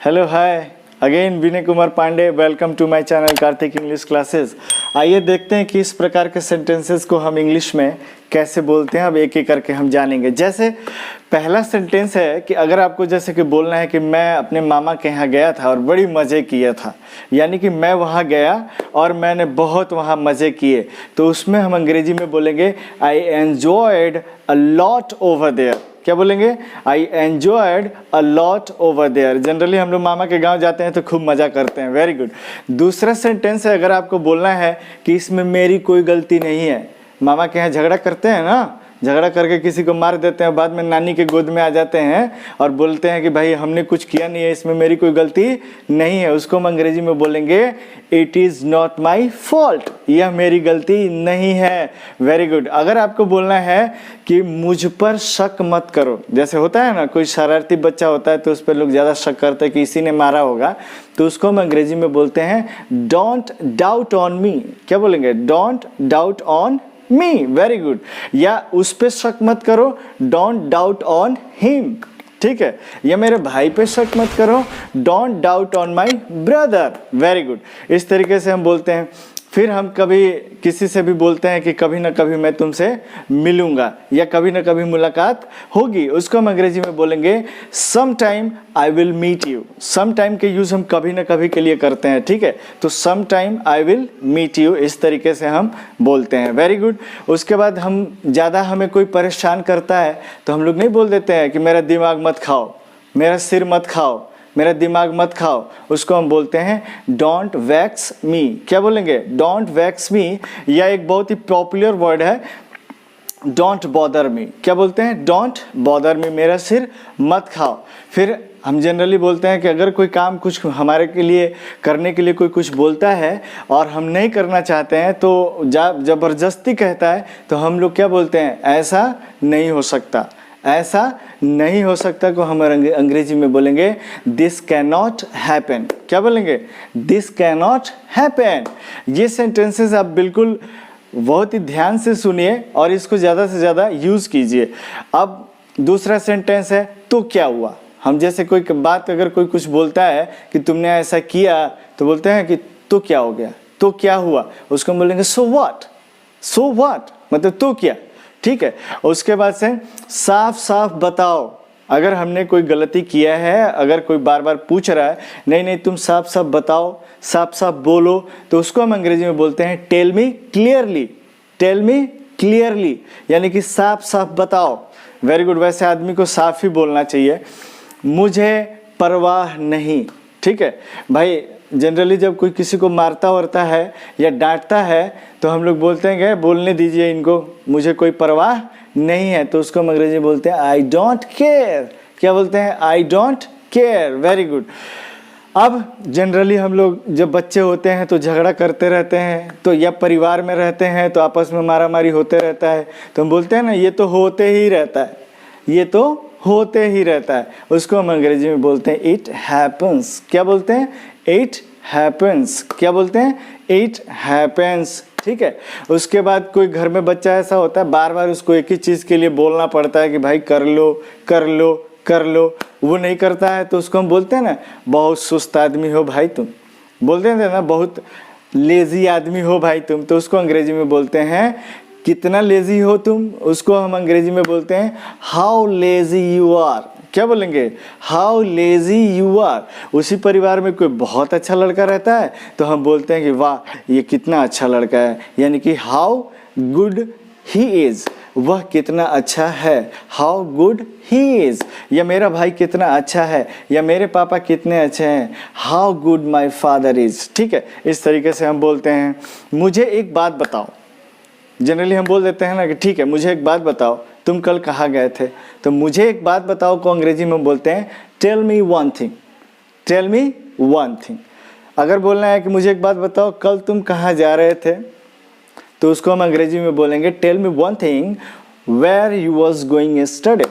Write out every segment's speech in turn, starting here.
Hello hi again Vinay Kumar Pandey, welcome to my channel Kartik English classes. आइए देखते हैं कि इस प्रकार के सेंटेंसेस को हम इंग्लिश में कैसे बोलते हैं। अब एक एक करके हम जानेंगे। जैसे पहला सेंटेंस है कि अगर आपको जैसे कि बोलना है कि मैं अपने मामा के यहाँ गया था और बड़ी मज़े किया था, यानी कि मैं वहाँ गया और मैंने बहुत वहाँ मज़े किए, तो उसमें हम अंग्रेजी में बोलेंगे I enjoyed a lot over there. क्या बोलेंगे? I enjoyed a lot over there. Generally हम लोग मामा के गांव जाते हैं तो खूब मज़ा करते हैं। Very good. दूसरा सेंटेंस है, अगर आपको बोलना है कि इसमें मेरी कोई गलती नहीं है। मामा के यहाँ झगड़ा करते हैं ना, झगड़ा करके किसी को मार देते हैं, बाद में नानी के गोद में आ जाते हैं और बोलते हैं कि भाई हमने कुछ किया नहीं है, इसमें मेरी कोई गलती नहीं है। उसको हम अंग्रेजी में बोलेंगे it is not my fault, यह मेरी गलती नहीं है। Very good. अगर आपको बोलना है कि मुझ पर शक मत करो, जैसे होता है ना कोई शरारती बच्चा होता है तो उस पर लोग ज़्यादा शक करते हैं कि इसी ने मारा होगा, तो उसको हम अंग्रेजी में बोलते हैं डोंट डाउट ऑन मी। क्या बोलेंगे? Don't doubt on me. Very good. या उस पे शक मत करो, डोंट डाउट ऑन हिम। ठीक है। या मेरे भाई पे शक मत करो, don't doubt on my brother. Very good. इस तरीके से हम बोलते हैं। फिर हम कभी किसी से भी बोलते हैं कि कभी ना कभी मैं तुमसे मिलूंगा या कभी ना कभी मुलाकात होगी, उसको हम अंग्रेजी में बोलेंगे some time I will meet you. Some time के यूज़ हम कभी ना कभी के लिए करते हैं। ठीक है। तो some time I will meet you, इस तरीके से हम बोलते हैं। Very good. उसके बाद हम ज़्यादा हमें कोई परेशान करता है तो हम लोग नहीं बोल देते हैं कि मेरा दिमाग मत खाओ, मेरा सिर मत खाओ, मेरा दिमाग मत खाओ। उसको हम बोलते हैं डोंट वैक्स मी। क्या बोलेंगे? डोंट वैक्स मी। या एक बहुत ही पॉपुलर वर्ड है डोंट बॉदर मी। क्या बोलते हैं? डोंट बॉदर मी, मेरा सिर मत खाओ। फिर हम जनरली बोलते हैं कि अगर कोई काम कुछ हमारे के लिए करने के लिए कोई कुछ बोलता है और हम नहीं करना चाहते हैं तो ज़बरदस्ती कहता है तो हम लोग क्या बोलते हैं? ऐसा नहीं हो सकता, ऐसा नहीं हो सकता को हम अंग्रेजी में बोलेंगे दिस कैन नॉट हैपन। क्या बोलेंगे? This can not happen. ये सेंटेंसेस आप बिल्कुल बहुत ही ध्यान से सुनिए और इसको ज़्यादा से ज़्यादा यूज़ कीजिए। अब दूसरा सेंटेंस है तो क्या हुआ। हम जैसे कोई बात अगर कोई कुछ बोलता है कि तुमने ऐसा किया तो बोलते हैं कि तो क्या हो गया, तो क्या हुआ। उसको हम बोलेंगे सो व्हाट। सो व्हाट मतलब तो क्या। ठीक है। उसके बाद से साफ साफ बताओ। अगर हमने कोई गलती किया है, अगर कोई बार बार पूछ रहा है नहीं नहीं तुम साफ साफ बताओ, साफ साफ बोलो, तो उसको हम अंग्रेजी में बोलते हैं tell me clearly. Tell me clearly यानी कि साफ साफ बताओ। Very good. वैसे आदमी को साफ ही बोलना चाहिए। मुझे परवाह नहीं। ठीक है भाई। जनरली जब कोई किसी को मारता वारता है या डांटता है तो हम लोग बोलते हैं कि बोलने दीजिए इनको, मुझे कोई परवाह नहीं है, तो उसको हम अंग्रेजी में बोलते हैं आई डोंट केयर। क्या बोलते हैं? I don't care. Very good. अब जनरली हम लोग जब बच्चे होते हैं तो झगड़ा करते रहते हैं, तो या परिवार में रहते हैं तो आपस में मारा मारी होते रहता है, तो हम बोलते हैं ना ये तो होते ही रहता है, ये तो होते ही रहता है। उसको हम अंग्रेजी में बोलते हैं इट हैपन्स। क्या बोलते हैं? It happens. क्या बोलते हैं? It happens. ठीक है। उसके बाद कोई घर में बच्चा ऐसा होता है बार बार उसको एक ही चीज़ के लिए बोलना पड़ता है कि भाई कर लो कर लो कर लो, वो नहीं करता है तो उसको हम बोलते हैं ना बहुत सुस्त आदमी हो भाई तुम। बोलते हैं ना बहुत लेज़ी आदमी हो भाई तुम, तो उसको अंग्रेजी में बोलते हैं कितना लेज़ी हो तुम। उसको हम अंग्रेजी में बोलते हैं हाउ लेज़ी यू आर। क्या बोलेंगे? How lazy you are. उसी परिवार में कोई बहुत अच्छा लड़का रहता है तो हम बोलते हैं कि वाह ये कितना अच्छा लड़का है, यानी कि हाउ गुड ही इज़, वह कितना अच्छा है। How good he is. या मेरा भाई कितना अच्छा है, या मेरे पापा कितने अच्छे हैं। How good my father is. ठीक है। इस तरीके से हम बोलते हैं। मुझे एक बात बताओ। जनरली हम बोल देते हैं ना कि ठीक है मुझे एक बात बताओ, तुम कल कहाँ गए थे, तो मुझे एक बात बताओ को अंग्रेजी में बोलते हैं tell me one thing. Tell me one thing. अगर बोलना है कि मुझे एक बात बताओ कल तुम कहाँ जा रहे थे, तो उसको हम अंग्रेजी में बोलेंगे tell me one thing where you was going yesterday.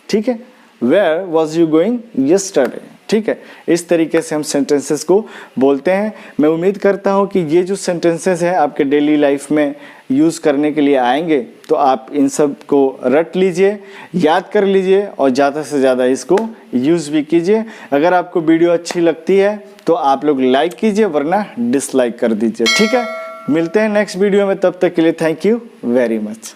ठीक है। Where was you going yesterday. ठीक है, इस तरीके से हम सेंटेंसेस को बोलते हैं। मैं उम्मीद करता हूँ कि ये जो सेंटेंसेस हैं आपके डेली लाइफ में यूज़ करने के लिए आएंगे, तो आप इन सब को रट लीजिए, याद कर लीजिए और ज़्यादा से ज़्यादा इसको यूज़ भी कीजिए। अगर आपको वीडियो अच्छी लगती है तो आप लोग लाइक कीजिए, वरना डिसलाइक कर दीजिए। ठीक है, मिलते हैं नेक्स्ट वीडियो में, तब तक के लिए थैंक यू वेरी मच।